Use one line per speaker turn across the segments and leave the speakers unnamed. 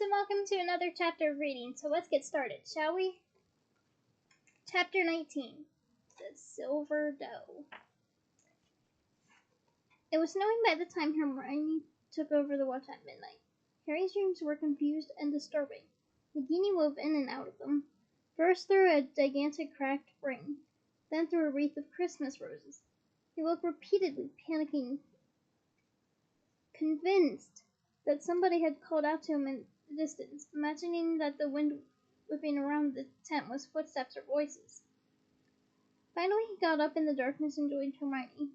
and welcome to another chapter of reading. So let's get started, shall we? Chapter 19, The Silver Doe. It was snowing by the time Hermione took over the watch at midnight. Harry's dreams were confused and disturbing. Nagini wove in and out of them, first through a gigantic cracked ring, then through a wreath of Christmas roses. He woke repeatedly, panicking, convinced that somebody had called out to him in the distance, imagining that the wind whipping around the tent was footsteps or voices. Finally he got up in the darkness and joined Hermione,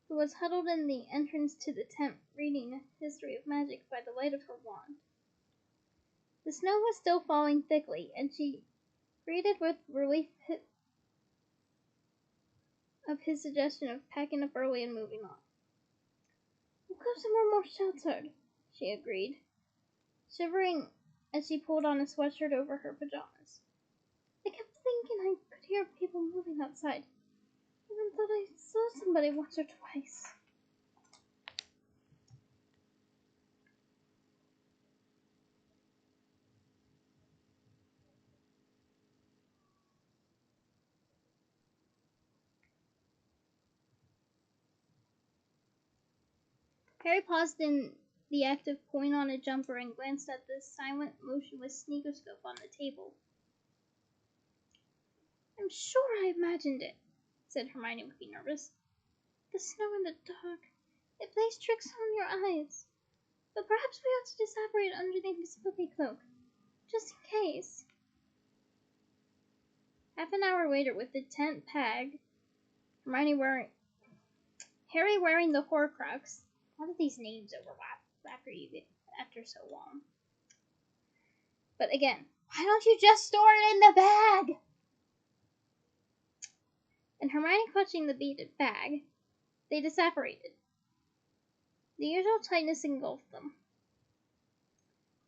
who was huddled in the entrance to the tent, reading a history of magic by the light of her wand. The snow was still falling thickly, and she greeted with relief of his suggestion of packing up early and moving on. "We'll go somewhere more sheltered," she agreed, shivering as she pulled on a sweatshirt over her pajamas. "I kept thinking I could hear people moving outside. Even thought I saw somebody once or twice." Harry paused in the act of pulling on a jumper and glanced at the silent, motionless sneakoscope on the table. "I'm sure I imagined it," said Hermione, looking nervous. "The snow and the dark, it plays tricks on your eyes. But perhaps we ought to disapparate under the invisibility cloak, just in case." Half an hour later, with the tent packed, Harry wearing the Horcrux. All of these names overlap after so long. But again, why don't you just store it in the bag? And Hermione clutching the beaded bag, they disapparated. The usual tightness engulfed them.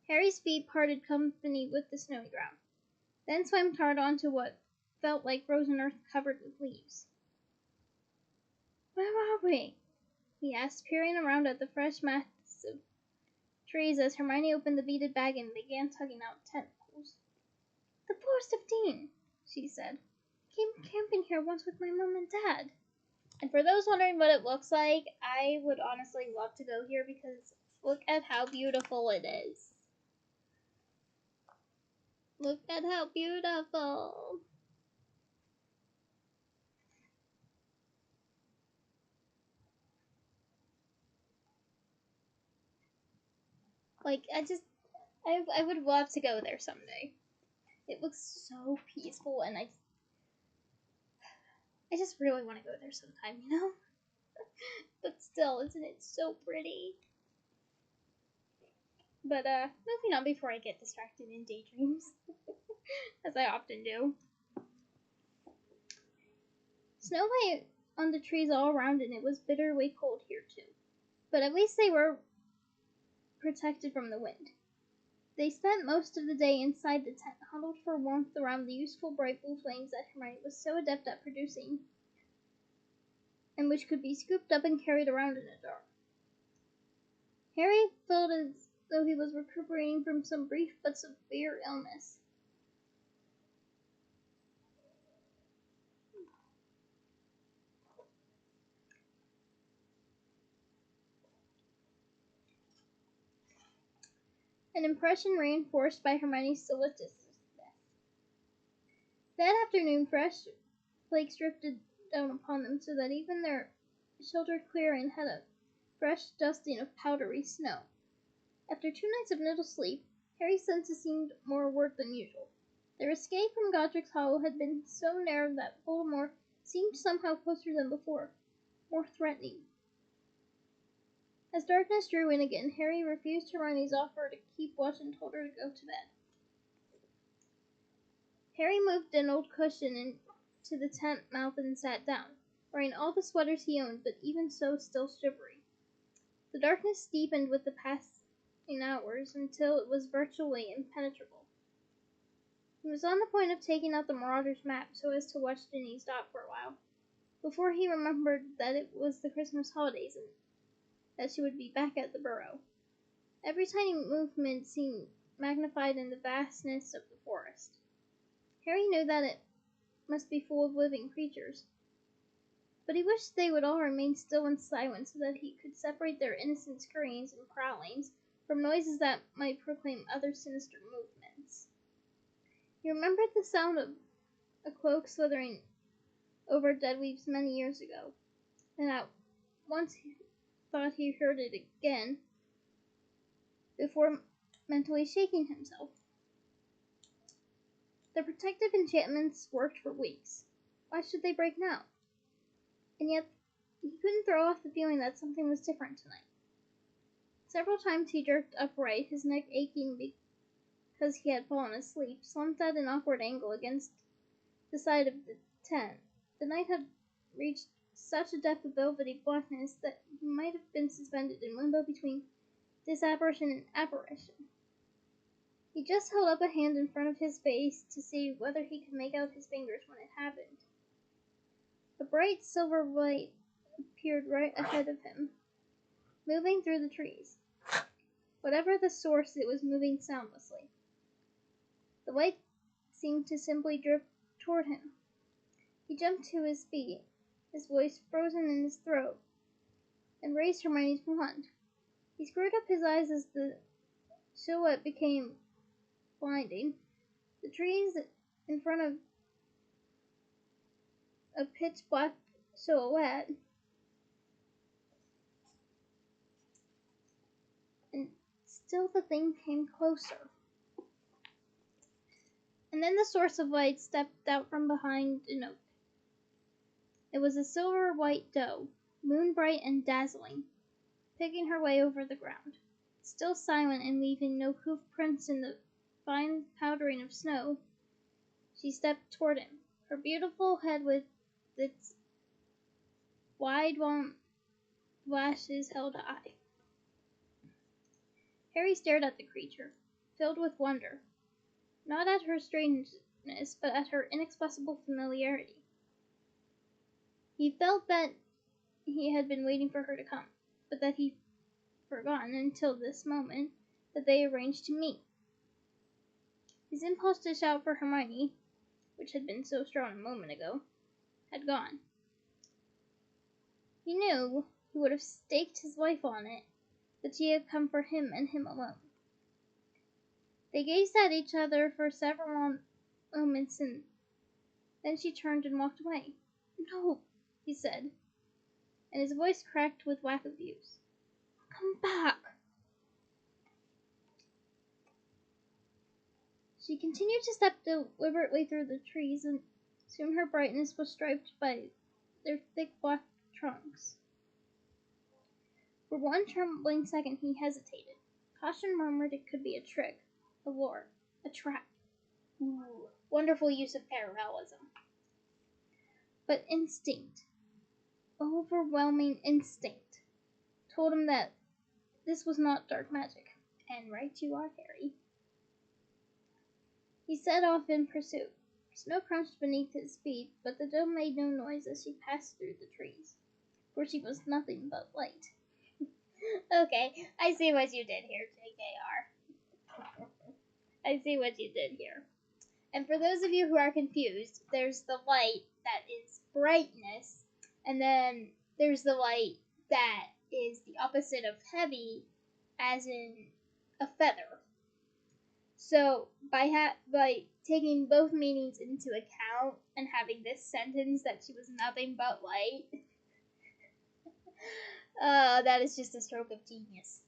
Harry's feet parted company with the snowy ground, then swam hard onto what felt like frozen earth covered with leaves. "Where are we?" he asked, peering around at the fresh mass of trees as Hermione opened the beaded bag and began tugging out tentacles. "The Forest of Dean," she said. "I came camping here once with my mom and dad." And for those wondering what it looks like, I would honestly love to go here because look at how beautiful it is. Look at how beautiful. Like, I would love to go there someday. It looks so peaceful, and I just really want to go there sometime, you know? But still, isn't it so pretty? But, moving on before I get distracted in daydreams, as I often do. Snow lay on the trees all around, and it was bitterly cold here, too. But at least they were protected from the wind. They spent most of the day inside the tent, huddled for warmth around the useful bright blue flames that Hermione was so adept at producing, and which could be scooped up and carried around in a jar. Harry felt as though he was recuperating from some brief but severe illness. An impression reinforced by Hermione's solicitousness. That afternoon, fresh flakes drifted down upon them, so that even their sheltered clearing had a fresh dusting of powdery snow. After 2 nights of little sleep, Harry's senses seemed more alert than usual. Their escape from Godric's Hollow had been so narrow that Voldemort seemed somehow closer than before, more threatening. As darkness drew in again, Harry refused Hermione's offer to keep watch and told her to go to bed. Harry moved an old cushion into the tent mouth and sat down, wearing all the sweaters he owned, but even so still shivering. The darkness deepened with the passing hours until it was virtually impenetrable. He was on the point of taking out the Marauder's map so as to watch Ginny's dot for a while, before he remembered that it was the Christmas holidays and that she would be back at the burrow. Every tiny movement seemed magnified in the vastness of the forest. Harry knew that it must be full of living creatures, but he wished they would all remain still and silent so that he could separate their innocent scurryings and prowlings from noises that might proclaim other sinister movements. He remembered the sound of a cloak slithering over dead leaves many years ago, and at once he thought he heard it again before mentally shaking himself. The protective enchantments worked for weeks. Why should they break now? And yet, he couldn't throw off the feeling that something was different tonight. Several times he jerked upright, his neck aching because he had fallen asleep, slumped at an awkward angle against the side of the tent. The night had reached such a depth of velvety blackness that he might have been suspended in limbo between disapparition and apparition. He just held up a hand in front of his face to see whether he could make out his fingers when it happened. A bright silver light appeared right ahead of him, moving through the trees. Whatever the source, it was moving soundlessly. The light seemed to simply drift toward him. He jumped to his feet, his voice frozen in his throat, and raised Hermione's wand. He screwed up his eyes as the silhouette became blinding. The trees in front of a pitch-black silhouette, and still the thing came closer. And then the source of light stepped out from behind an oak. It was a silver-white doe, moon-bright and dazzling, picking her way over the ground. Still silent and leaving no hoof prints in the fine powdering of snow, she stepped toward him, her beautiful head with its wide lashes held high. Harry stared at the creature, filled with wonder, not at her strangeness, but at her inexpressible familiarity. He felt that he had been waiting for her to come, but that he'd forgotten until this moment that they arranged to meet. His impulse to shout for Hermione, which had been so strong a moment ago, had gone. He knew he would have staked his life on it that she had come for him and him alone. They gazed at each other for several moments, and then she turned and walked away. "No," he said, and his voice cracked with lack of use. "Come back." She continued to step deliberately through the trees, and soon her brightness was striped by their thick black trunks. For one trembling second he hesitated. Caution murmured it could be a trick, a lure, a trap. Ooh, wonderful use of parallelism. But instinct, overwhelming instinct, told him that this was not dark magic. And right you are, Harry. He set off in pursuit. Snow crunched beneath his feet, but the doe made no noise as she passed through the trees, for she was nothing but light. Okay, I see what you did here, JKR. I see what you did here. And for those of you who are confused, there's the light that is brightness, and then there's the light that is the opposite of heavy, as in a feather. So by taking both meanings into account and having this sentence that she was nothing but light, that is just a stroke of genius.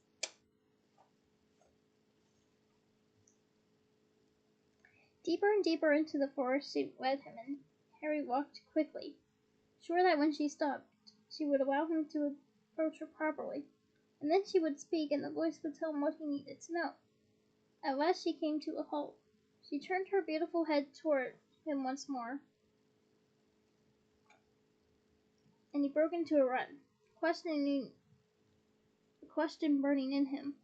Deeper and deeper into the forest she led him, and Harry walked quickly, sure that when she stopped, she would allow him to approach her properly, and then she would speak, and the voice would tell him what he needed to know. At last she came to a halt. She turned her beautiful head toward him once more, and he broke into a run, a question burning in him.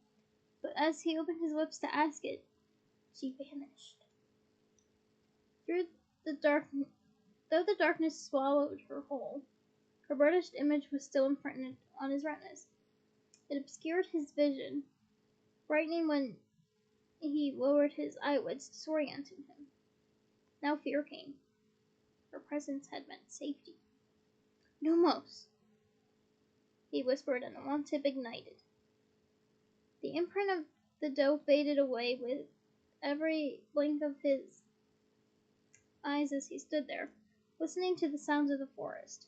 But as he opened his lips to ask it, she vanished. Though the darkness swallowed her whole, her burnished image was still imprinted on his retinas. It obscured his vision, brightening when he lowered his eyelids, disorienting him. Now fear came. Her presence had meant safety. "Numos," he whispered, and the wand tip ignited. The imprint of the dough faded away with every blink of his eyes as he stood there, listening to the sounds of the forest,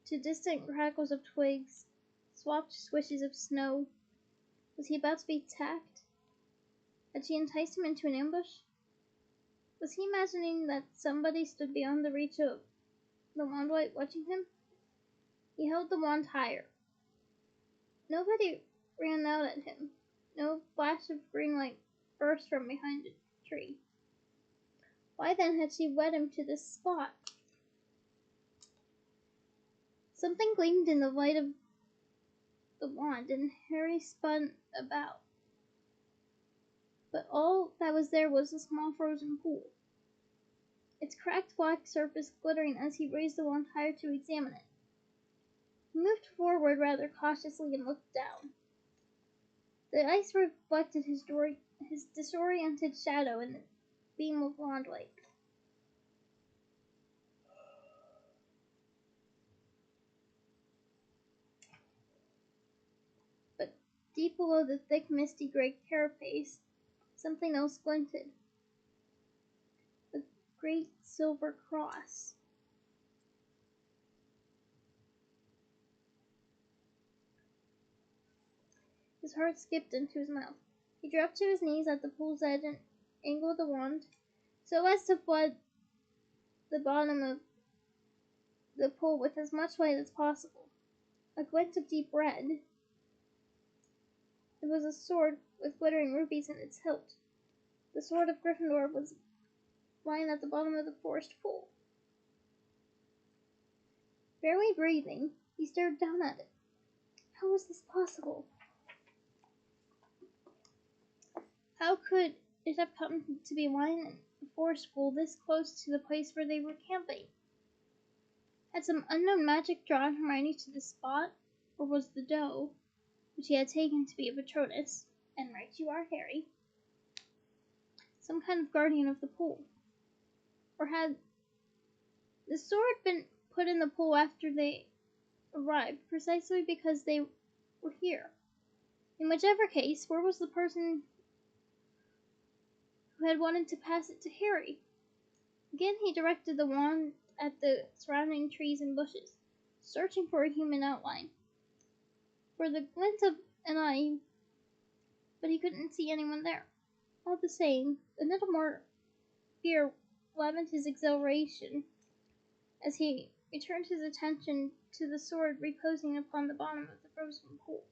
to distant crackles of twigs, soft swishes of snow. Was he about to be attacked? Had she enticed him into an ambush? Was he imagining that somebody stood beyond the reach of the wand light watching him? He held the wand higher. Nobody ran out at him. No flash of green light burst from behind a tree. Why then had she led him to this spot? Something gleamed in the light of the wand, and Harry spun about. But all that was there was a small frozen pool, its cracked black surface glittering as he raised the wand higher to examine it. He moved forward rather cautiously and looked down. The ice reflected his disoriented shadow in the beam of wand light. But deep below the thick, misty gray carapace, something else glinted. A great silver cross. His heart skipped into his mouth. He dropped to his knees at the pool's edge and angled the wand so as to flood the bottom of the pool with as much light as possible. A glint of deep red. It was a sword with glittering rubies in its hilt. The sword of Gryffindor was lying at the bottom of the forest pool. Barely breathing, he stared down at it. How was this possible? How could it have come to be lying in a forest pool this close to the place where they were camping? Had some unknown magic drawn Hermione to the spot, or was the doe, which he had taken to be a Patronus, and right you are, Harry, some kind of guardian of the pool? Or had the sword been put in the pool after they arrived, precisely because they were here? In whichever case, where was the person who had wanted to pass it to Harry? Again he directed the wand at the surrounding trees and bushes, searching for a human outline, for the glint of an eye, but he couldn't see anyone there. All the same, a little more fear leavened his exhilaration as he returned his attention to the sword reposing upon the bottom of the frozen pool.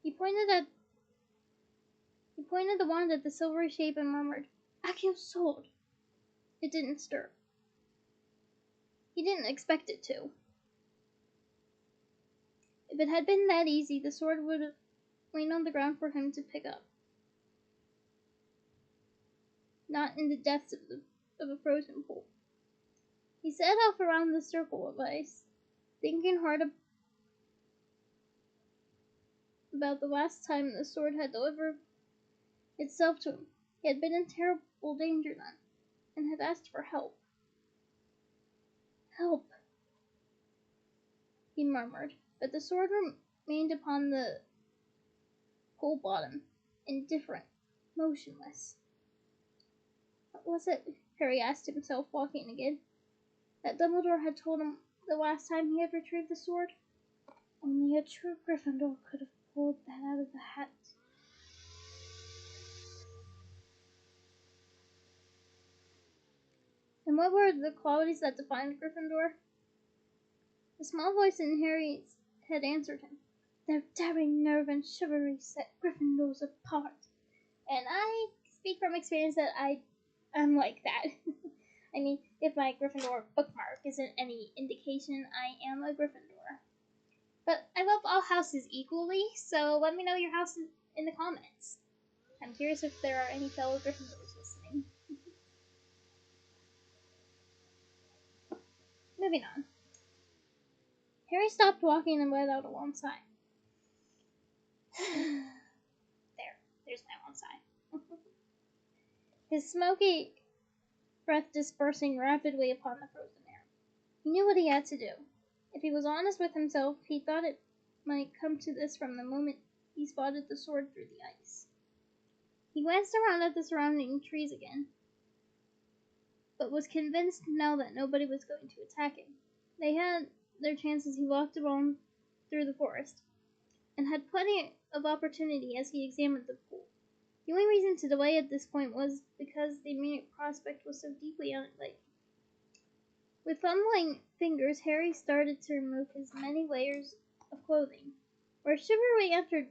He pointed the wand at the silvery shape and murmured, "Acio's sword." It didn't stir. He didn't expect it to. If it had been that easy, the sword would have lain on the ground for him to pick up, not in the depths of a frozen pool. He set off around the circle of ice, thinking hard about the last time the sword had delivered itself to him. He had been in terrible danger then, and had asked for help. "Help," he murmured, but the sword remained upon the pool bottom, indifferent, motionless. What was it, Harry asked himself, walking again, that Dumbledore had told him the last time he had retrieved the sword? Only a true Gryffindor could have pulled that out of the hat. And what were the qualities that defined Gryffindor? The small voice in Harry's head answered him. Their daring nerve and chivalry set Gryffindors apart. And I speak from experience that I am like that. I mean, if my Gryffindor bookmark isn't any indication, I am a Gryffindor. But I love all houses equally, so let me know your house in the comments. I'm curious if there are any fellow Gryffindors listening. Moving on. Harry stopped walking and let out a long sigh. his smoky breath dispersing rapidly upon the frozen air. He knew what he had to do. If he was honest with himself, he thought it might come to this from the moment he spotted the sword through the ice. He glanced around at the surrounding trees again, but was convinced now that nobody was going to attack him. They had their chances. He walked along through the forest, and had plenty of opportunity as he examined the pool. The only reason to delay at this point was because the immediate prospect was so deeply uninviting. With fumbling fingers, Harry started to remove his many layers of clothing. Where chivalry entered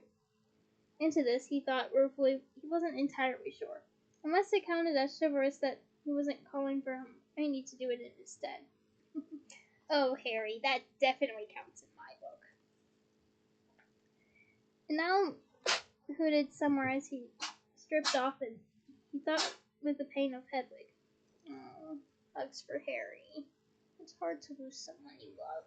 into this, he thought ruefully, he wasn't entirely sure. Unless it counted as chivalrous that he wasn't calling for Hermione to do it in his stead. Oh, Harry, that definitely counts in my book. And now hooted somewhere as he stripped off, and he thought with the pain of Hedwig. Oh, hugs for Harry. It's hard to lose someone you love.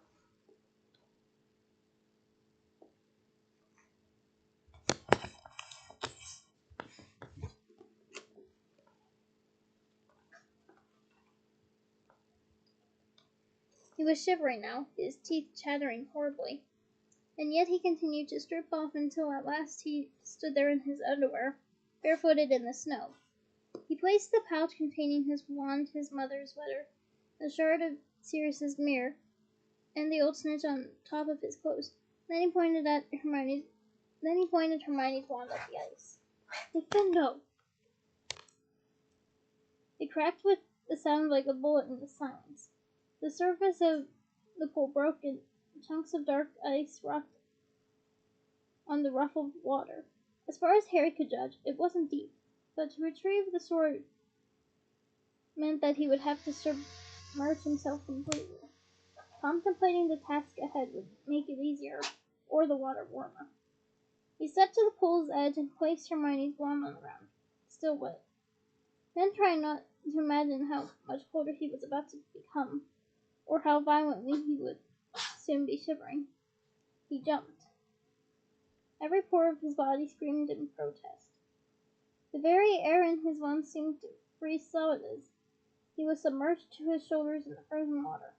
He was shivering now, his teeth chattering horribly, and yet he continued to strip off until at last he stood there in his underwear, barefooted in the snow. He placed the pouch containing his wand, his mother's letter, the shard of Sirius's mirror, and the old snitch on top of his clothes. Then he pointed Hermione's wand at the ice. Defendo! It cracked with a sound like a bullet in the silence. The surface of the pool broke, and chunks of dark ice rocked on the ruffled water. As far as Harry could judge, it wasn't deep, but to retrieve the sword meant that he would have to submerge himself completely. Contemplating the task ahead would make it easier, or the water warmer. He stepped to the pool's edge and placed Hermione's wand on the ground, still wet. Then, trying not to imagine how much colder he was about to become, or how violently he would soon be shivering, he jumped. Every pore of his body screamed in protest. The very air in his lungs seemed to freeze solid as he was submerged to his shoulders in the frozen water.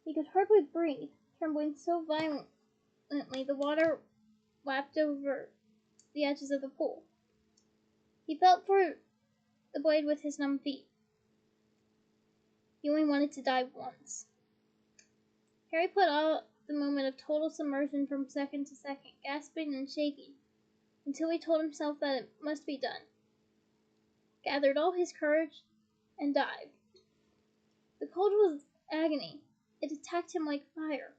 He could hardly breathe, trembling so violently the water lapped over the edges of the pool. He felt for the blade with his numb feet. He only wanted to die once. Harry put out the moment of total submersion from second to second, gasping and shaking, until he told himself that it must be done. Gathered all his courage, and dived. The cold was agony. It attacked him like fire.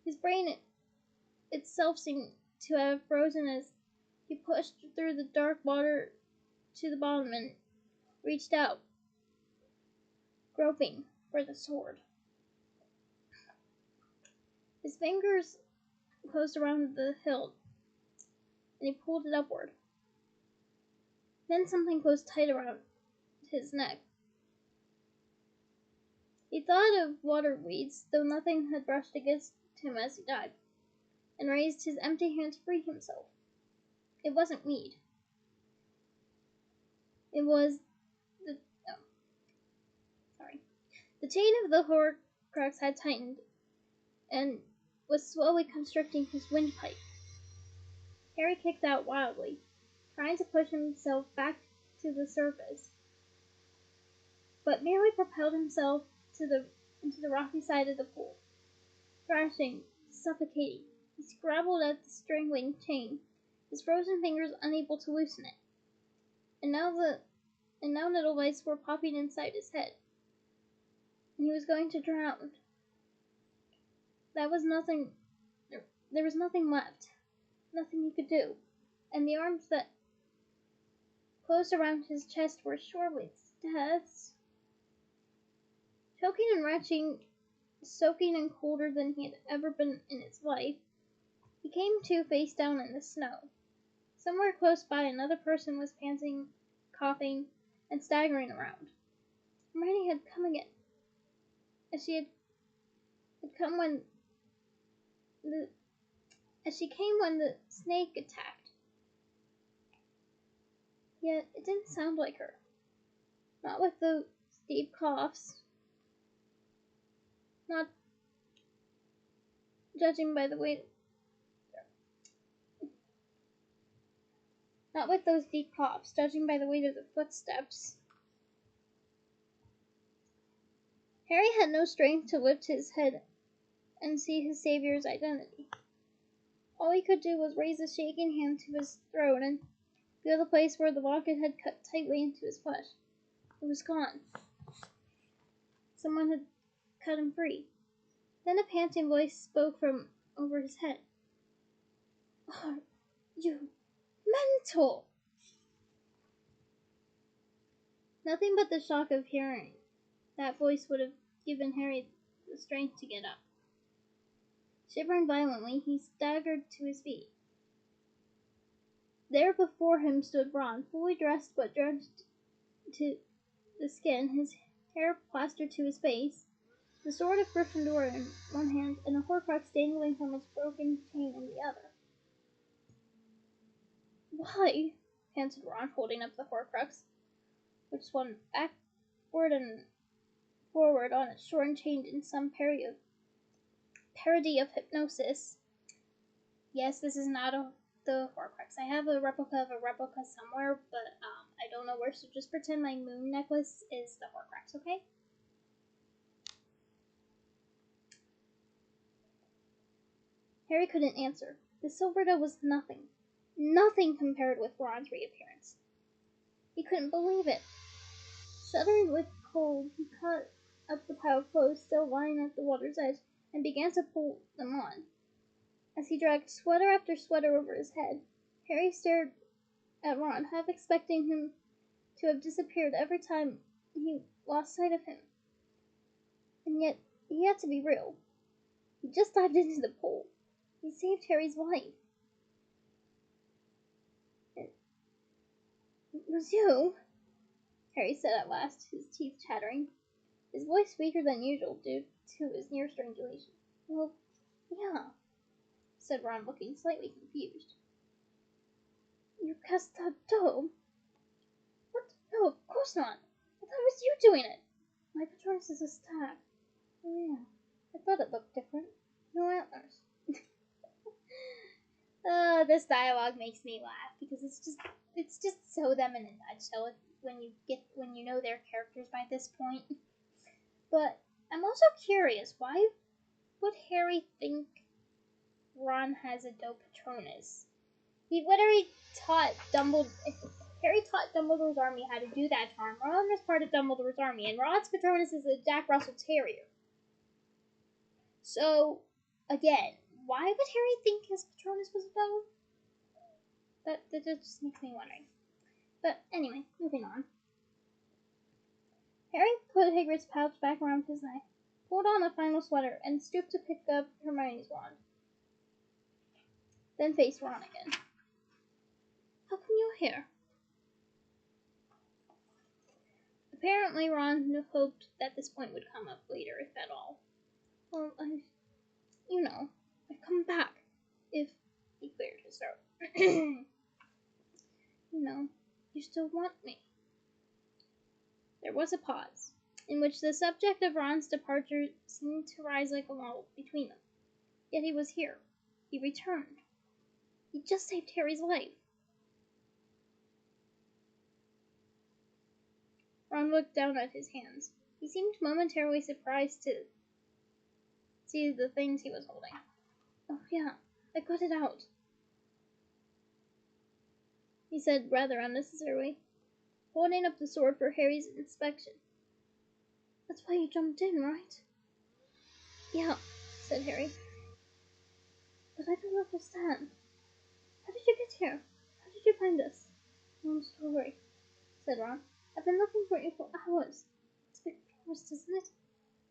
His brain itself seemed to have frozen as he pushed through the dark water to the bottom and reached out, groping for the sword. His fingers closed around the hilt, and he pulled it upward. Then something closed tight around his neck. He thought of water weeds, though nothing had brushed against him as he dived, and raised his empty hand to free himself. It wasn't weed. It was the chain of the Horcrux had tightened, and was slowly constricting his windpipe. Harry kicked out wildly, trying to push himself back to the surface, but merely propelled himself into the rocky side of the pool. Thrashing, suffocating, he scrabbled at the strangling chain, his frozen fingers unable to loosen it. And now little lights were popping inside his head, and he was going to drown. There was nothing left, nothing he could do, and the arms that closed around his chest were surely death's. Choking and retching, soaking and colder than he had ever been in his life, he came to face down in the snow. Somewhere close by, another person was panting, coughing, and staggering around. Hermione had come again, as she came when the snake attacked. Yet it didn't sound like her. Not with those deep coughs. Not judging by the way. Not with those deep coughs, judging by the weight of the footsteps. Harry had no strength to lift his head and see his savior's identity. All he could do was raise a shaking hand to his throat and feel the place where the locket had cut tightly into his flesh. It was gone. Someone had cut him free. Then a panting voice spoke from over his head. "Are you mental?" Nothing but the shock of hearing that voice would have given Harry the strength to get up. Shivering violently, he staggered to his feet. There before him stood Ron, fully dressed but drenched to the skin, his hair plastered to his face, the sword of Gryffindor in one hand, and a Horcrux dangling from its broken chain in the other. "Why?" panted Ron, holding up the Horcrux, which swung backward and forward on its shortened chain in some parody of hypnosis. Yes, this is not the Horcrux. I have a replica of a replica somewhere, but I don't know where, so just pretend my moon necklace is the Horcrux, okay? Harry couldn't answer. The silver doe was nothing. Nothing compared with Ron's reappearance. He couldn't believe it. Shuddering with cold, he caught up the pile of clothes still lying at the water's edge and began to pull them on. As he dragged sweater after sweater over his head, Harry stared at Ron, half expecting him to have disappeared every time he lost sight of him. And yet, he had to be real. He just dived into the pool. He saved Harry's life. "It was you," Harry said at last, his teeth chattering, his voice weaker than usual due to his near strangulation. "Well, yeah," said Ron, looking slightly confused. "You cast that doe?" "What? No, of course not. I thought it was you doing it." "My Patronus is a stag." "Oh, yeah. I thought it looked different. No antlers." This dialogue makes me laugh because it's just so them in a nutshell when you know their characters by this point. But I'm also curious, why would Harry think Ron has a doe Patronus? He literally taught Harry taught Dumbledore's army how to do that charm. Ron was part of Dumbledore's army, and Ron's Patronus is a Jack Russell Terrier. So, again, why would Harry think his Patronus was a doe? That just makes me wondering. But anyway, moving on. Harry put Hagrid's pouch back around his neck, pulled on a final sweater, and stooped to pick up Hermione's wand. Then faced Ron again. "How come you're here?" Apparently, Ron hoped that this point would come up later, if at all. "Well, I've come back, if..." He cleared his throat. "You still want me." There was a pause, in which the subject of Ron's departure seemed to rise like a wall between them. Yet he was here. He returned. He just saved Harry's life. Ron looked down at his hands. He seemed momentarily surprised to see the things he was holding. "Oh, yeah, I got it out," he said rather unnecessarily, holding up the sword for Harry's inspection. "That's why you jumped in, right?" "Yeah," said Harry. "But I don't understand. How did you get here? How did you find us?" "Long story," said Ron. "I've been looking for you for hours. It's a big forest, isn't it?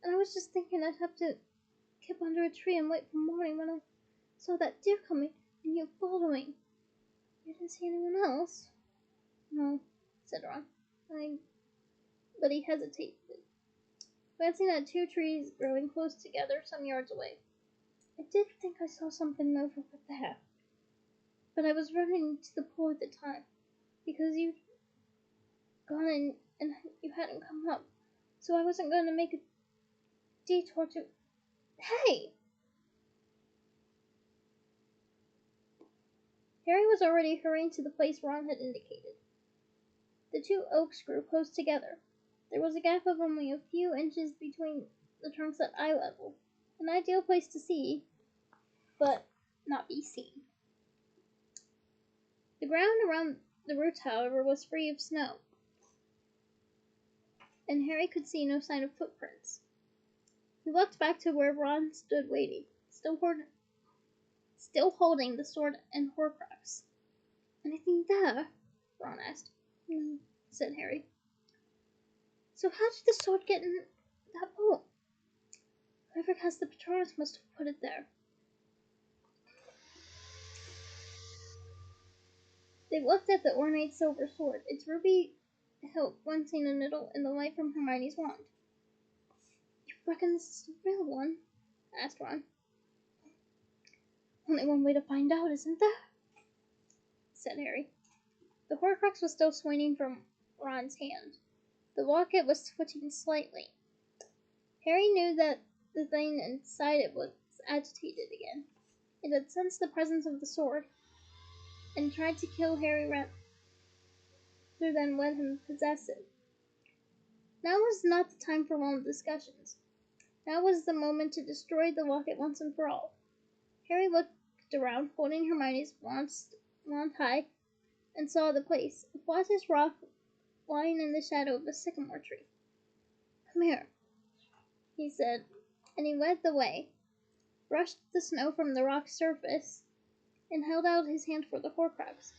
And I was just thinking I'd have to keep under a tree and wait for morning when I saw that deer coming and you following. You didn't see anyone else?" "No," said Ron. But he hesitated, glancing at two trees growing close together some yards away. "I did think I saw something move over there. But I was running to the pool at the time, because you gone and you hadn't come up, so I wasn't going to make a detour to... Hey! Harry was already hurrying to the place Ron had indicated. The two oaks grew close together. There was a gap of only a few inches between the trunks at eye level, an ideal place to see, but not be seen. The ground around the roots, however, was free of snow, and Harry could see no sign of footprints. He walked back to where Ron stood waiting, still holding the sword and Horcrux. "Anything there?" Ron asked. "No," said Harry. "So how did the sword get in that bowl? Whoever cast the Patronus must have put it there." They looked at the ornate silver sword, its ruby hilt glinting a needle in the light from Hermione's wand. "You reckon this is the real one?" asked Ron. "Only one way to find out, isn't there?" said Harry. The Horcrux was still swinging from Ron's hand. The locket was twitching slightly. Harry knew that the thing inside it was agitated again. It had sensed the presence of the sword, and tried to kill Harry rather than let him possess it. Now was not the time for long discussions. Now was the moment to destroy the locket once and for all. Harry looked around, holding Hermione's wand high, and saw the place, a flat as rock lying in the shadow of a sycamore tree. "Come here," he said, and he led the way, brushed the snow from the rock's surface, and held out his hand for the Horcrux.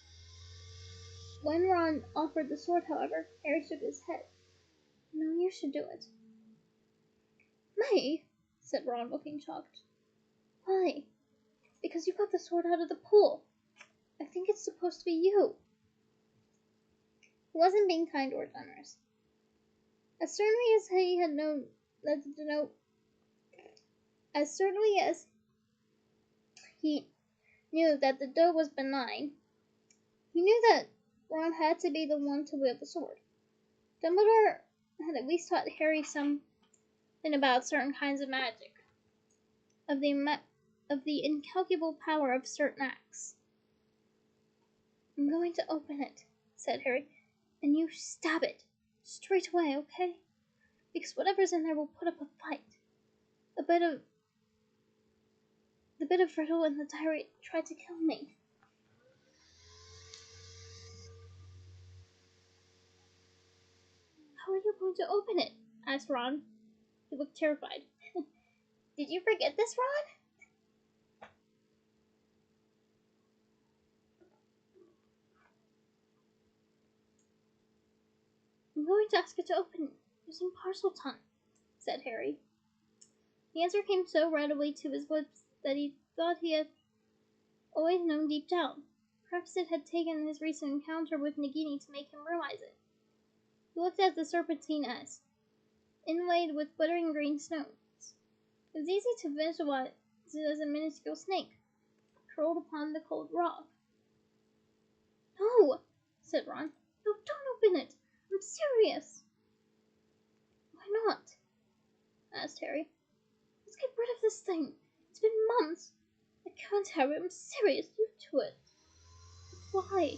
When Ron offered the sword, however, Harry shook his head. "No, you should do it." "Me?" said Ron, looking shocked. "Why?" "Because you got the sword out of the pool. I think it's supposed to be you." He wasn't being kind or generous. As certainly as he had known that as certainly as he knew that the dough was benign, he knew that Ron had to be the one to wield the sword. Dumbledore had at least taught Harry something about certain kinds of magic, of the incalculable power of certain acts. "I'm going to open it," said Harry, "and you stab it straight away, okay? Because whatever's in there will put up a fight. The bit of riddle in the diary tried to kill me." "How are you going to open it?" asked Ron. He looked terrified. "Did you forget this, Ron?" "I'm going to ask it to open using Parseltongue," said Harry. The answer came so readily to his lips that he thought he had always known deep down. Perhaps it had taken his recent encounter with Nagini to make him realize it. He looked at the serpentine S, inlaid with glittering green stones. It was easy to visualize it as a minuscule snake, curled upon the cold rock. "No," said Ron. "No, don't open it. I'm serious." "Why not?" asked Harry. "Let's get rid of this thing. It's been months." "I can't, Harry. I'm serious. You do it." "Why?"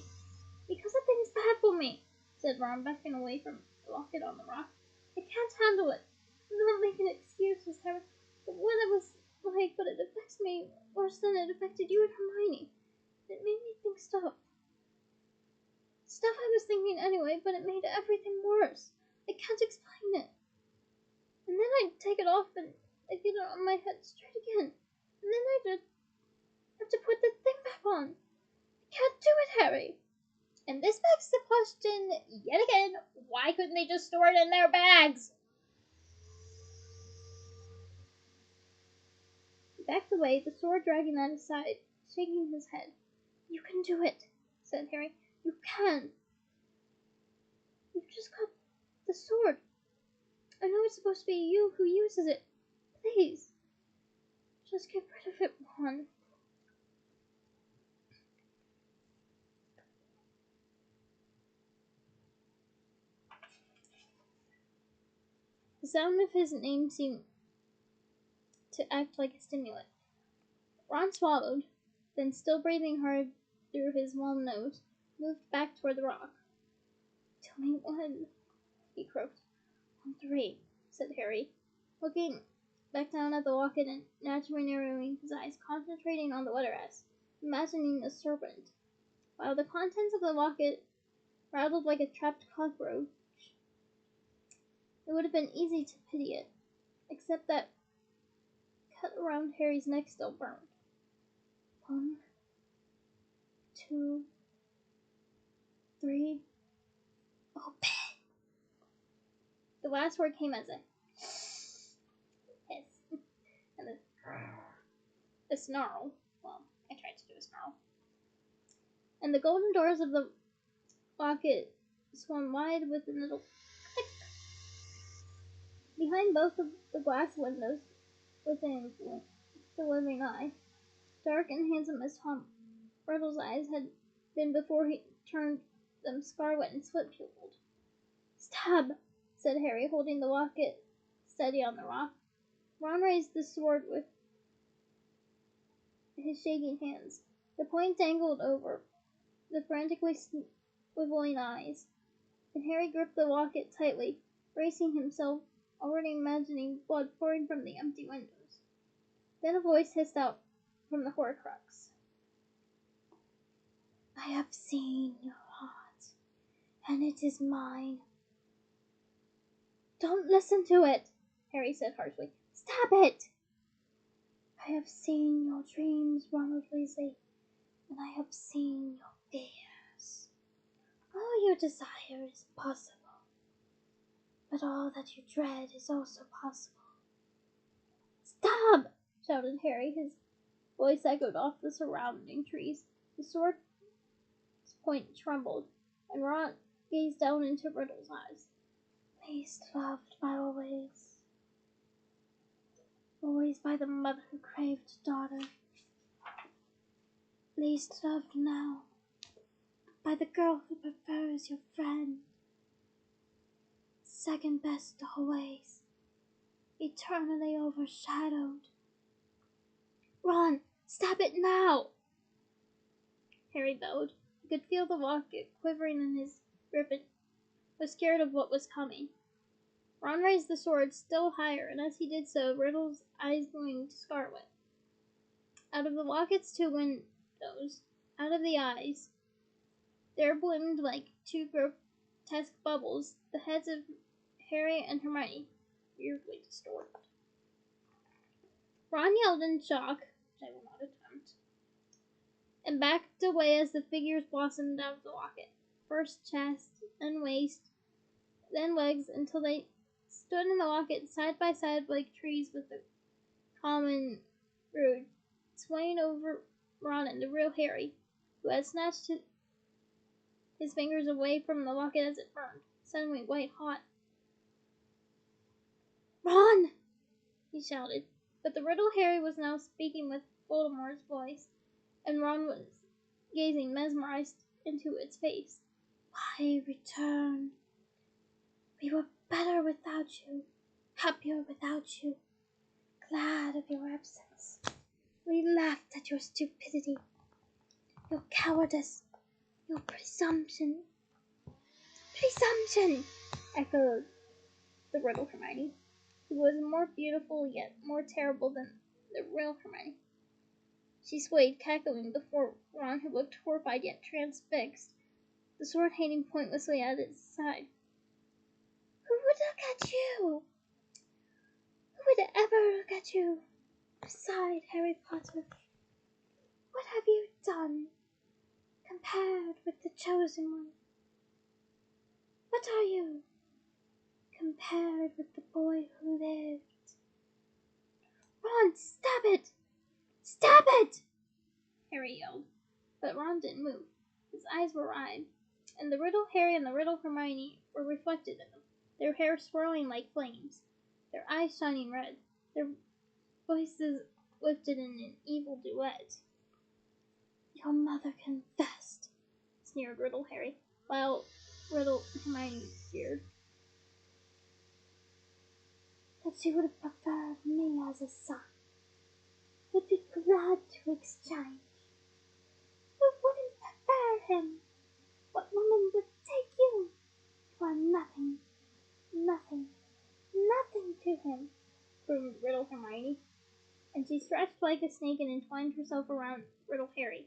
"Because the thing's bad for me," said Ron, backing away from the locket on the rock. "I can't handle it. I'm not making excuses, Harry. But what it was like, but it affects me worse than it affected you and Hermione. It made me think stuff. Stuff I was thinking anyway, but it made everything worse. I can't explain it. And then I'd take it off and I'd get it on my head straight again. And then I'd have to put the thing back on. I can't do it, Harry." "And this begs the question, yet again, why couldn't they just store it in their bags?" He backed away, the sword dragging at his side, shaking his head. "You can do it," said Harry. "You can. You've just got the sword. I know it's supposed to be you who uses it. Please, just get rid of it, Ron." The sound of his name seemed to act like a stimulant. Ron swallowed, then, still breathing hard through his long nose, moved back toward the rock. "Tell me when," he croaked. "On 3, said Harry, looking back down at the locket and naturally narrowing his eyes, concentrating on the letter S, imagining a serpent, while the contents of the locket rattled like a trapped cockroach. It would have been easy to pity it, except that cut around Harry's neck still burned. 1, 2, 3. Open! The last word came as a hiss and a snarl. Well, I tried to do a snarl. And the golden doors of the locket swung wide with a little click. Behind both of the glass windows within the living eye, dark and handsome as Tom Riddle's eyes had been before he turned them scarlet and slit-pupiled. "Stab!" said Harry, holding the locket steady on the rock. Ron raised the sword with his shaking hands. The point dangled over the frantically swiveling eyes, and Harry gripped the locket tightly, bracing himself, already imagining blood pouring from the empty windows. Then a voice hissed out from the Horcrux. "I have seen your heart, and it is mine." "Don't listen to it," Harry said harshly. "Stab it!" "I have seen your dreams, Ronald Weasley, and I have seen your fears. All you desire is possible, but all that you dread is also possible." "Stop!" shouted Harry, his voice echoed off the surrounding trees. The sword's point trembled, and Ron gazed down into Riddle's eyes. "Least loved by always by the mother who craved a daughter. Least loved now by the girl who prefers your friend. Second best always, eternally overshadowed. Ron, stab it now!" Harry bellowed. He could feel the locket quivering in his grip and was scared of what was coming. Ron raised the sword still higher, and as he did so, Riddle's eyes gleamed scarlet. Out of the locket's 2 windows, out of the eyes, there bloomed like 2 grotesque bubbles the heads of Harry and Hermione, weirdly distorted. Ron yelled in shock, which I will not attempt, and backed away as the figures blossomed out of the locket. First chest, then waist, then legs, until they stood in the locket side by side like trees with the common root, swaying over Ron and the real Harry, who had snatched his fingers away from the locket as it burned, suddenly white hot. "Ron!" he shouted, but the riddle Harry was now speaking with Voldemort's voice, and Ron was gazing mesmerized into its face. "Why return? We were better without you, happier without you, glad of your absence. We laughed at your stupidity, your cowardice, your presumption." "Presumption!" echoed the riddle Hermione, who was more beautiful yet more terrible than the real Hermione. She swayed, cackling before Ron, who looked horrified yet transfixed, the sword hanging pointlessly at his side. "Who would look at you? Who would ever look at you?" sighed Harry Potter. "What have you done, compared with the Chosen One? What are you, compared with the boy who lived?" "Ron, stab it! Stab it!" Harry yelled, but Ron didn't move. His eyes were wide, and the riddle Harry and the riddle Hermione were reflected in them, their hair swirling like flames, their eyes shining red, their voices lifted in an evil duet. "Your mother confessed," sneered riddle Harry, while riddle Hermione jeered.
that she would have preferred me as a son. Would be glad to exchange. Who wouldn't prefer him? What woman would take you? You are nothing, nothing, nothing to him,
crooned Riddle Hermione, and she stretched like a snake and entwined herself around Riddle Harry,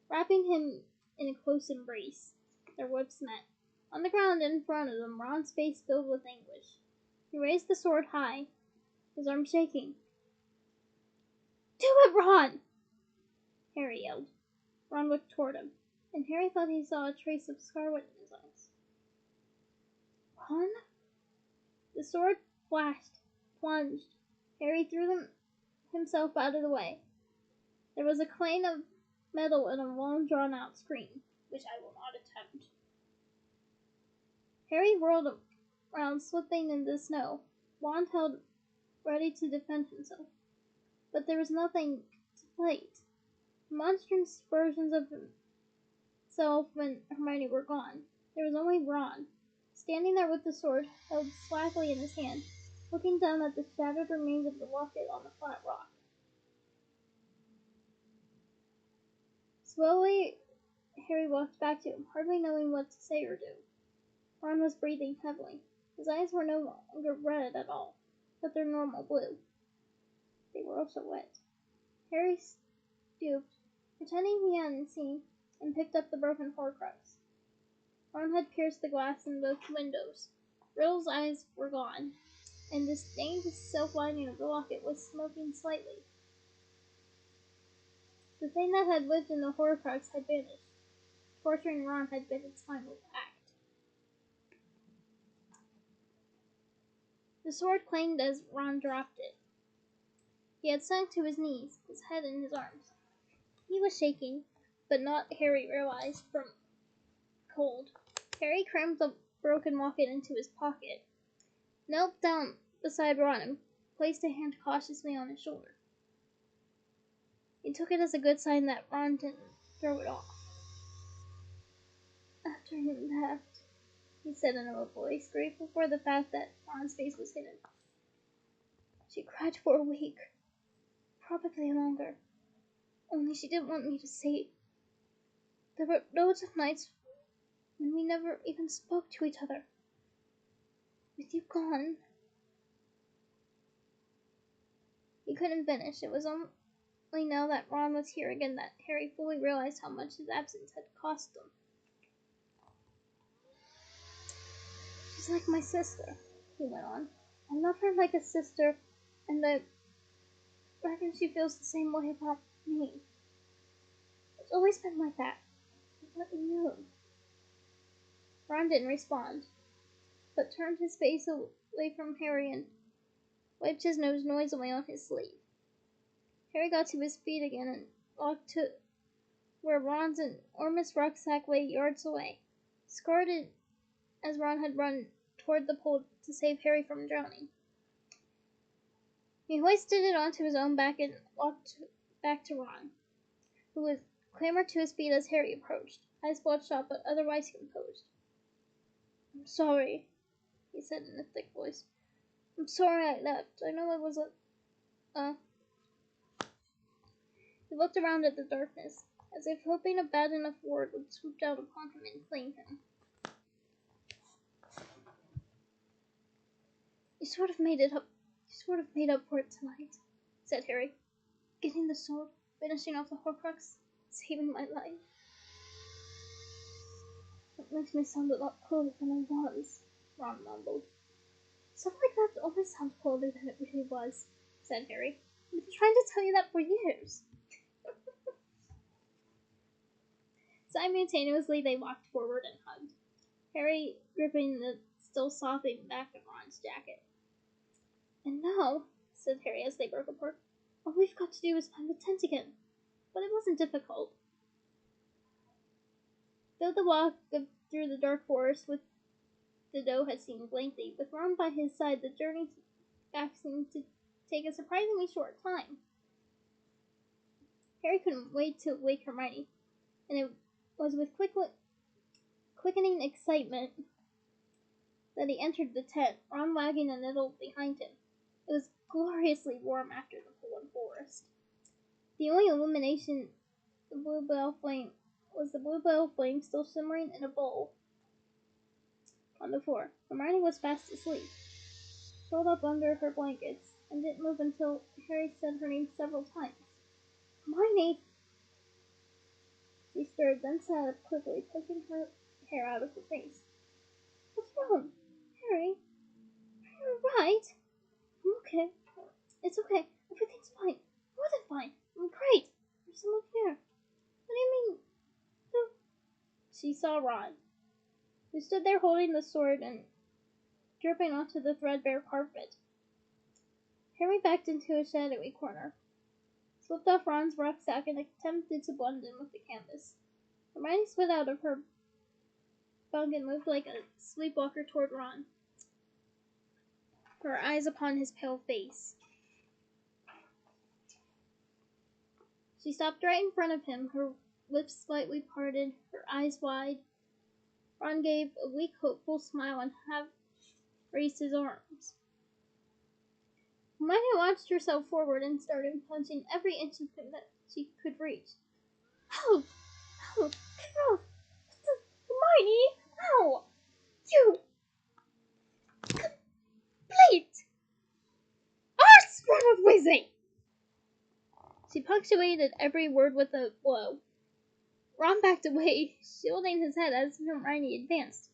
wrapping him in a close embrace. Their lips met. On the ground in front of them, Ron's face filled with anguish. He raised the sword high, his arm shaking. "Do it, Ron!" Harry yelled. Ron looked toward him, and Harry thought he saw a trace of scarlet in his eyes.
Ron?
The sword flashed, plunged. Harry threw himself out of the way. There was a clang of metal and a long drawn-out scream, which I will not attempt. Harry whirled around, slipping in the snow, wand held ready to defend himself. But there was nothing to fight. The monstrous versions of himself and Hermione were gone. There was only Ron, standing there with the sword held slackly in his hand, looking down at the shattered remains of the locket on the flat rock. Slowly, Harry walked back to him, hardly knowing what to say or do. Ron was breathing heavily. His eyes were no longer red at all, but their normal blue. They were also wet. Harry stooped, pretending he hadn't seen, and picked up the broken Horcrux. Ron had pierced the glass in both windows. Riddle's eyes were gone, and the stained silk lining of the locket was smoking slightly. The thing that had lived in the Horcrux had vanished. Torturing Ron had been its final act. The sword clanged as Ron dropped it. He had sunk to his knees, his head in his arms. He was shaking, but not, Harry realized, from cold. Harry crammed the broken locket into his pocket, knelt down beside Ron, and placed a hand cautiously on his shoulder. He took it as a good sign that Ron didn't throw it off. "After he left," he said in a low voice, grateful for the fact that Ron's face was hidden. "She cried for a week, probably longer. Only she didn't want me to see. There were loads of nights when we never even spoke to each other. With you gone." He couldn't finish. It was only now that Ron was here again that Harry fully realized how much his absence had cost him. "She's like my sister," he went on. "I love her like a sister, and I reckon she feels the same way about me. It's always been like that. But you knew." Ron didn't respond, but turned his face away from Harry and wiped his nose noisily on his sleeve. Harry got to his feet again and walked to where Ron's enormous rucksack lay yards away, scarred as Ron had run toward the pool to save Harry from drowning. He hoisted it onto his own back and walked back to Ron, who clambered to his feet as Harry approached, eyes bloodshot but otherwise composed. "I'm sorry," he said in a thick voice. "I'm sorry I left. I know it was He looked around at the darkness, as if hoping a bad enough word would swoop down upon him and claim him. You sort of made up for it tonight," said Harry. "Getting the sword, finishing off the Horcrux, saving my life." "It makes me sound a lot cooler than I was," Ron mumbled. "Stuff like that always sounds cooler than it really was," said Harry. "I've been trying to tell you that for years." Simultaneously, they walked forward and hugged, Harry gripping the still sobbing back of Ron's jacket. "And now," said Harry as they broke apart, "all we've got to do is find the tent again." But it wasn't difficult. Though the walk through the dark forest with the doe had seemed lengthy, with Ron by his side, the journey back seemed to take a surprisingly short time. Harry couldn't wait to wake Hermione, and it was with quickening excitement that he entered the tent, Ron wagging a nettle behind him. It was gloriously warm after the fallen forest. The only illumination the bluebell flame was the bluebell flame still shimmering in a bowl on the floor. Hermione was fast asleep, curled up under her blankets, and didn't move until Harry said her name several times. Hermione! She stirred, then sat up quickly, pushing her hair out of her face. What's wrong? Harry? Are you alright? I'm okay. It's okay. Everything's fine. More than fine. I'm great. There's someone here. What do you mean? Who? She saw Ron, who stood there holding the sword and dripping onto the threadbare carpet. Harry backed into a shadowy corner, slipped off Ron's rucksack, and attempted to blend in with the canvas. Hermione slid out of her bunk and moved like a sleepwalker toward Ron, her eyes upon his pale face. She stopped right in front of him, her lips slightly parted, her eyes wide. Ron gave a weak, hopeful smile and half raised his arms. Hermione launched herself forward and started punching every inch of him that she could reach. Help! Help! Help! Hermione! Ow! You! Complete! Arse run of whizzing! She punctuated every word with a blow. Ron backed away, shielding his head as Hermione advanced.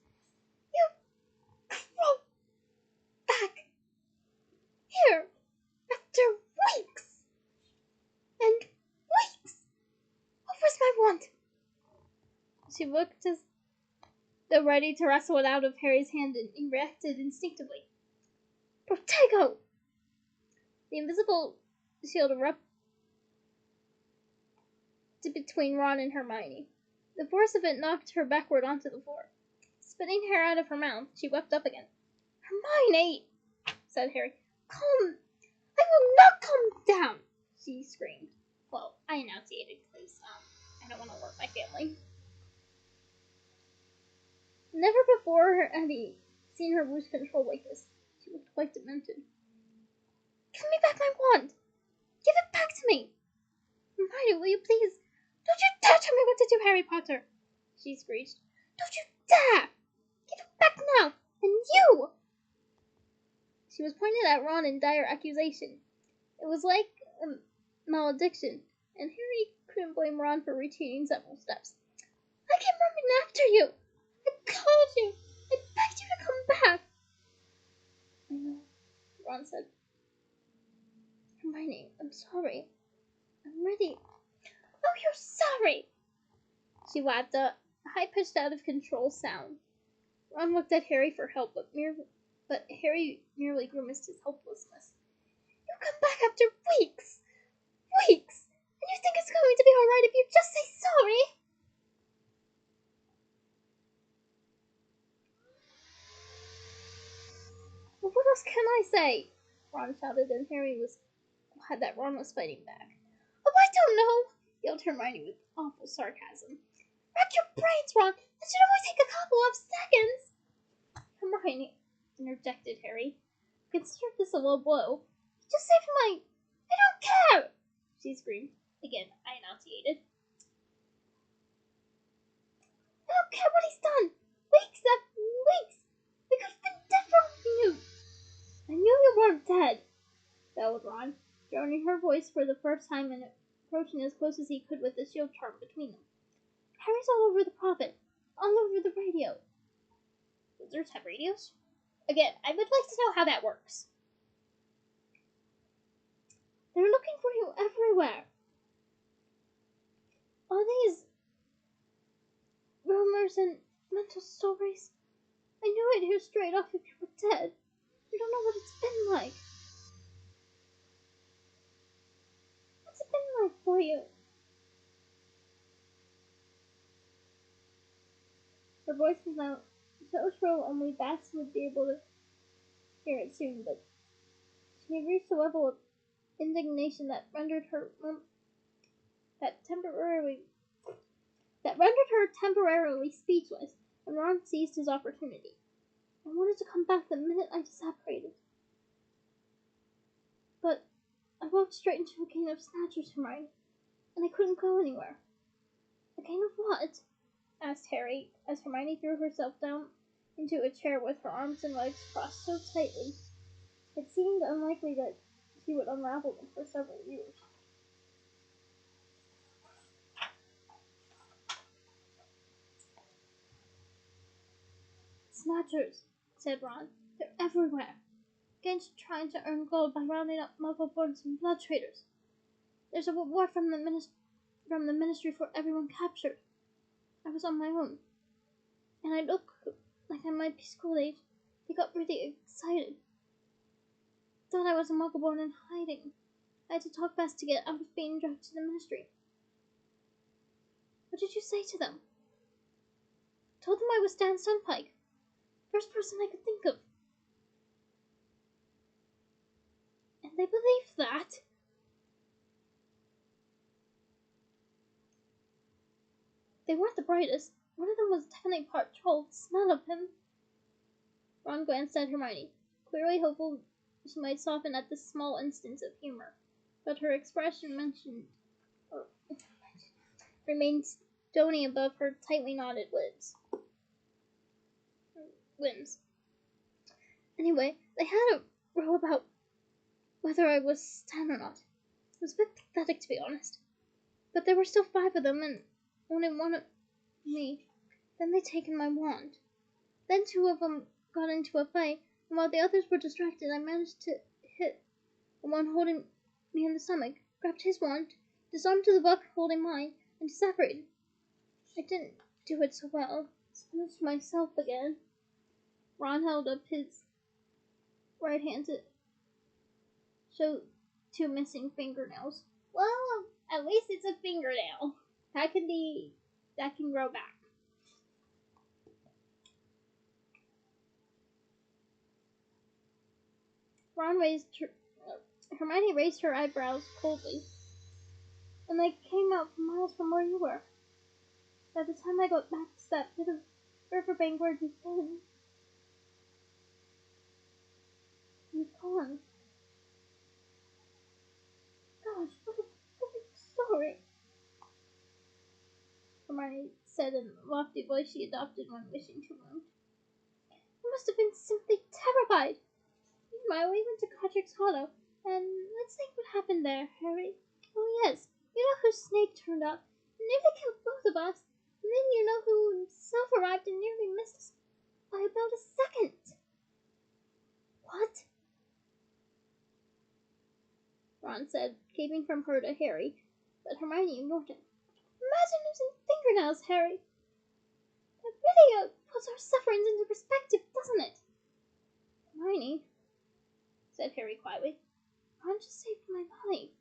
You crawl back here after weeks and weeks. What was my want? She looked as though ready to wrestle it out of Harry's hand, and he reacted instinctively. Protego! The invisible shield erupted between Ron and Hermione. The force of it knocked her backward onto the floor. Spitting hair out of her mouth, she wept up again. Hermione, said Harry. Calm! I will not calm down, she screamed. Well, I enunciated because I don't want to hurt my family. Never before had he seen her lose control like this. She looked quite demented. Give me back my wand! Give it back to me! Hermione, will you please? Don't you dare tell me what to do, Harry Potter! She screeched. Don't you dare! Give it back now! And you! She was pointed at Ron in dire accusation. It was like a malediction, and Harry couldn't blame Ron for retreating several steps. I came running after you! I called you! I begged you to come back! I know, Ron said. Hermione, I'm sorry. I'm ready. Oh, you're sorry! She laughed, a high-pitched, out-of-control sound. Ron looked at Harry for help, but Harry merely grimaced his helplessness. You come back after weeks! Weeks! And you think it's going to be alright if you just say sorry? Well, what else can I say? Ron shouted, and Harry was glad that Ron was fighting back. Oh, I don't know, yelled Hermione with awful sarcasm. Rack your brains, Ron! That should only take a couple of seconds! Hermione, interjected Harry. Consider this a low blow. Just saved my... I don't care! She screamed. Again, I enunciated. I don't care what he's done! Weeks after weeks! We could have been dead from you! I knew you weren't dead, bellowed Ron, droning her voice for the first time and approaching as close as he could with the shield charm between them. Harry's all over the prophet, all over the radio. Wizards have radios? Again, I would like to know how that works. They're looking for you everywhere. All these rumors and mental stories. I knew I'd hear straight off if you were dead. You don't know what it's been like. What's it been like for you? Her voice was now so shrill only Bats would be able to hear it soon, but she had reached a level of indignation that rendered her temporarily speechless, and Ron seized his opportunity. I wanted to come back the minute I separated. But I walked straight into a cane of snatchers, Hermione, and I couldn't go anywhere. A cane of what? Asked Harry, as Hermione threw herself down into a chair with her arms and legs crossed so tightly it seemed unlikely that she would unravel them for several years. Snatchers, said Ron. They're everywhere. Against trying to earn gold by rounding up muggle-borns and blood traders. There's a reward from the ministry for everyone captured. I was on my own. And I look like I might be school age. They got really excited. Thought I was a muggle-born in hiding. I had to talk fast to get out of being dragged to the ministry. What did you say to them? Told them I was Dan Sunpike. First person I could think of. And they believed that. They weren't the brightest. One of them was definitely part troll. The smell of him. Ron glanced at Hermione, clearly hopeful she might soften at this small instance of humor. But her expression remained stony above her tightly knotted limbs. Anyway, they had a row about whether I was Stan or not. It was a bit pathetic, to be honest. But there were still 5 of them, and only one of me. Then they'd taken my wand. Then 2 of them got into a fight, and while the others were distracted, I managed to hit the one holding me in the stomach, grabbed his wand, disarmed the buck holding mine, and separated. I didn't do it so well. Smashed myself again. Ron held up his right hand to show 2 missing fingernails. Well, at least it's a fingernail. That can grow back. Hermione raised her eyebrows coldly. And I came out from miles from where you were. By the time I got back to that bit of riverbank where you'd been, you'd gone. Gosh, what a perfect story. Hermione said in the lofty voice she adopted when wishing to wound. I must have been simply terrified. Meanwhile, we went to Godric's Hollow, and let's think what happened there, Harry. Oh yes, you know who Snake turned up, and nearly killed both of us, and then you know who himself arrived and nearly missed us by about a second. What? Ron said, gaping from her to Harry, but Hermione ignored him. Imagine losing fingernails, Harry. That really puts our sufferings into perspective, doesn't it? Hermione, said Harry quietly, Ron just saved my life.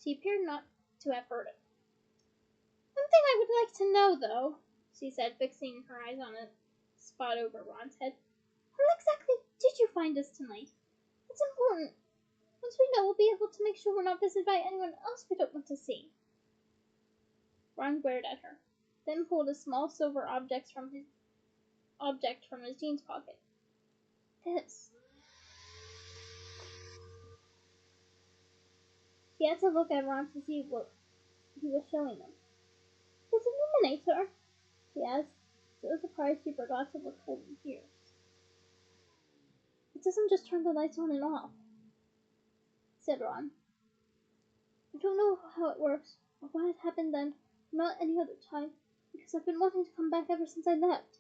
She appeared not to have heard it. One thing I would like to know, though, she said, fixing her eyes on a spot over Ron's head. How exactly did you find us tonight? It's important. Once we know, we'll be able to make sure we're not visited by anyone else we don't want to see. Ron glared at her, then pulled a small silver object from his jeans pocket. This. She had to look at Ron to see what he was showing them. It's an illuminator, she asked, so surprised she forgot to look for the ears. It doesn't just turn the lights on and off, said Ron. I don't know how it works, or why it happened then, not any other time, because I've been wanting to come back ever since I left.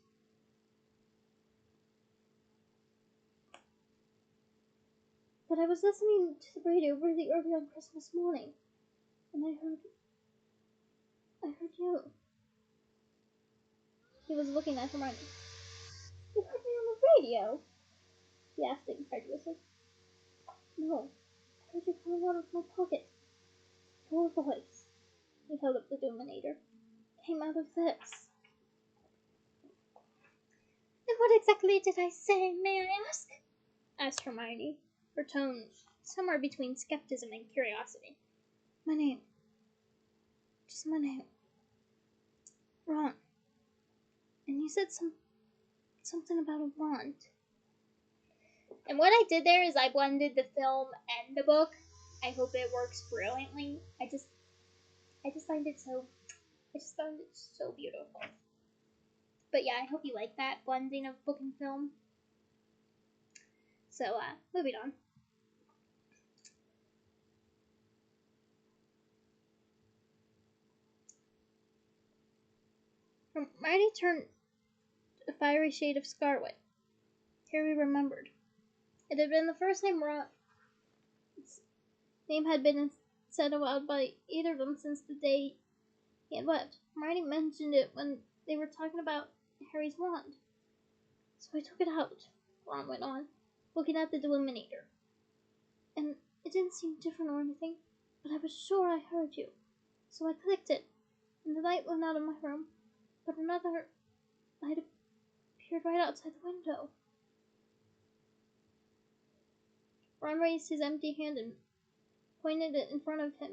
But I was listening to the radio really early on Christmas morning, and I heard you. He was looking at Hermione. You heard me on the radio? He asked incredulously. No, I heard you coming out of my pocket. Your voice. He held up the Dominator. Came out of this. And what exactly did I say, may I ask? Asked Hermione, her tone somewhere between skepticism and curiosity. My name. Just my name. Ron. And you said something about a wand. And what I did there is I blended the film and the book. I hope it works brilliantly. I just find it so beautiful. But yeah, I hope you like that blending of book and film. So, moving on. Hermione turned a fiery shade of scarlet. Harry remembered. It had been the first time Ron's name had been said aloud by either of them since the day he had left. Hermione mentioned it when they were talking about Harry's wand. So I took it out, Ron went on, looking at the Deluminator. And it didn't seem different or anything, but I was sure I heard you. So I clicked it, and the light went out of my room, but another light appeared right outside the window. Ron raised his empty hand and pointed it in front of him.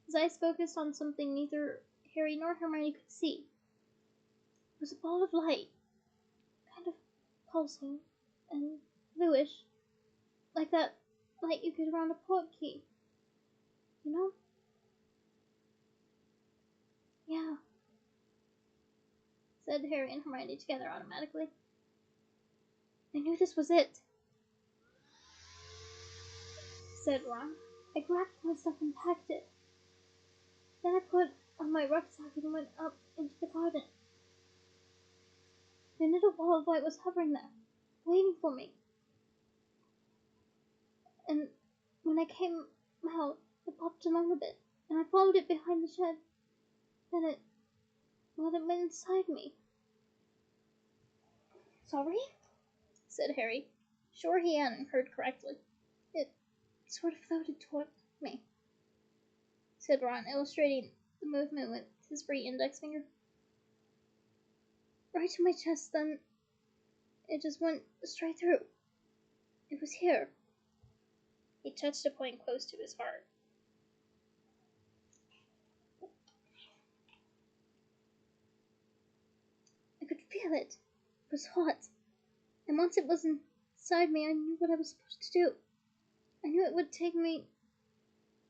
His eyes focused on something neither Harry nor Hermione could see. It was a ball of light, kind of pulsing and bluish, like that light you get around a portkey. You know? Yeah, said Harry and Hermione together automatically. I knew this was it, said Ron. I grabbed my stuff and packed it. Then I put on my rucksack and went up into the garden. The little ball of light was hovering there, waiting for me. And when I came out, it popped along a bit, and I followed it behind the shed. Then it went inside me. Sorry? Said Harry, sure he hadn't heard correctly. It sort of floated toward me, said Ron, illustrating the movement with his free index finger. Right to my chest, then it just went straight through. It was here. He touched a point close to his heart. I could feel it. It was hot. And once it was inside me, I knew what I was supposed to do. I knew it would take me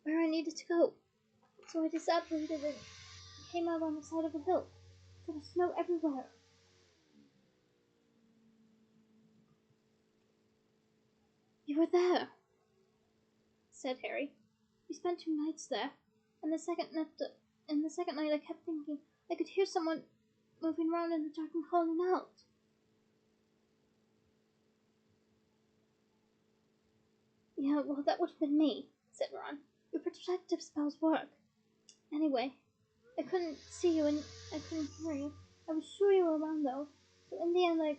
where I needed to go. So I disapparated and came out on the side of a hill. There was snow everywhere. You were there, said Harry. We spent 2 nights there, and the second night I kept thinking I could hear someone moving around in the dark and calling out. Yeah, well, that would have been me, said Ron. Your protective spells work. Anyway, I couldn't see you and I couldn't hear you. I was sure you were around, though, so in the end I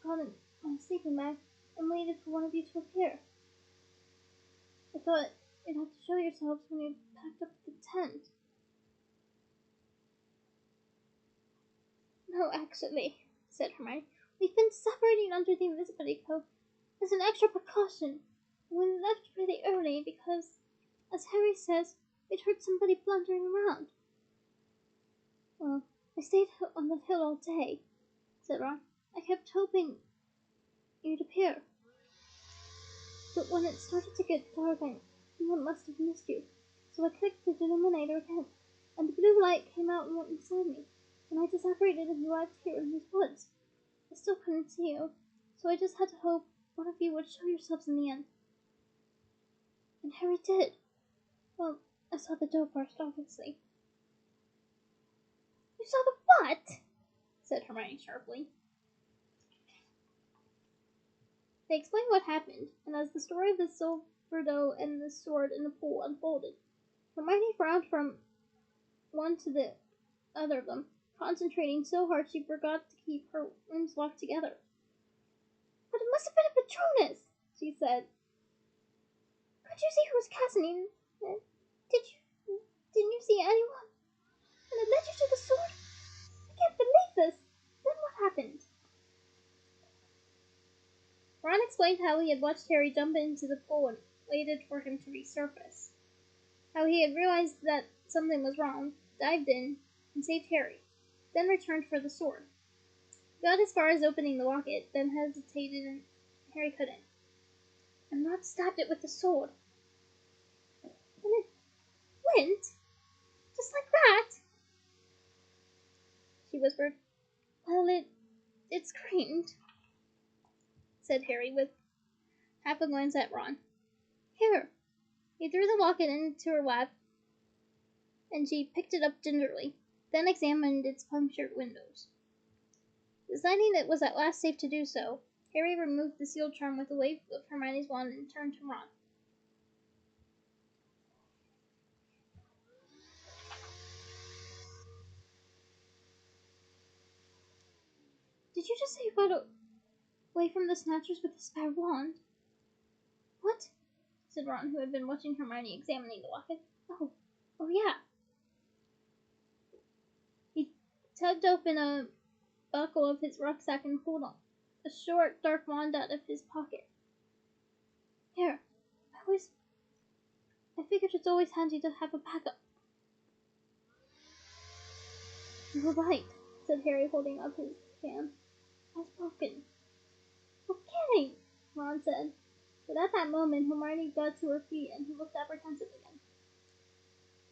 got in my sleeping bag and waited for one of you to appear. I thought you'd have to show yourselves when you packed up the tent. No, actually, said Hermione. We've been separating under the invisibility code as an extra precaution. We left pretty early because, as Harry says, we'd heard somebody blundering around. Well, I stayed on the hill all day, said Ron. I kept hoping you'd appear. But when it started to get dark, I knew I must have missed you. So I clicked the Deluminator again, and the blue light came out and went inside me. And I disapparated and arrived here in these woods. I still couldn't see you, so I just had to hope one of you would show yourselves in the end. And Harry did. Well, I saw the door first, obviously. You saw the what? Said Hermione sharply. They explained what happened, and as the story of the silver doe and the sword in the pool unfolded, Hermione frowned from one to the other of them, concentrating so hard she forgot to keep her limbs locked together. But it must have been a Patronus, she said. Could you see who was casting? Didn't you see anyone? And it led you to the sword? I can't believe this. Then what happened? Ron explained how he had watched Harry jump into the pool and waited for him to resurface. How he had realized that something was wrong, dived in, and saved Harry, then returned for the sword. He got as far as opening the locket, then hesitated and Harry couldn't. and Ron stabbed it with the sword. And it went, just like that. She whispered. Well, it screamed, said Harry with half a glance at Ron. Here. He threw the locket into her lap, and she picked it up gingerly, then examined its punctured windows. Deciding it was at last safe to do so, Harry removed the sealed charm with a wave of Hermione's wand and turned to Ron. Did you just say you got away from the Snatchers with a spare wand? What? Said Ron, who had been watching Hermione examining the locket. Oh yeah. He tugged open a buckle of his rucksack and pulled a short, dark wand out of his pocket. Here, I figured it's always handy to have a backup. You're right, said Harry, holding up his hand. It's broken. Okay, Ron said. But at that moment, Hermione got to her feet and he looked apprehensive again.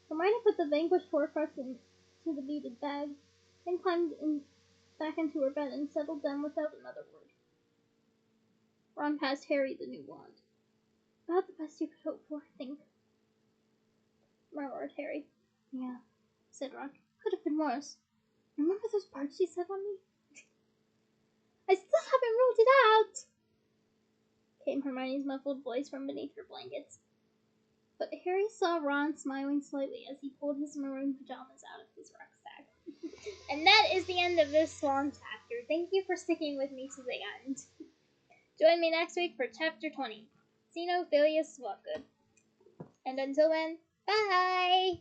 Hermione put the vanquished Horcrux into the beaded bag, then climbed back into her bed and settled down without another word. Ron passed Harry the new wand. About the best you could hope for, I think, murmured Harry. Yeah, said Ron. Could have been worse. Remember those parts she said on me? I still haven't ruled it out, came Hermione's muffled voice from beneath her blankets. But Harry saw Ron smiling slightly as he pulled his maroon pajamas out of his rucksack. And that is the end of this long chapter. Thank you for sticking with me to the end. Join me next week for chapter 20, Xenophilius Lovegood. And until then, bye!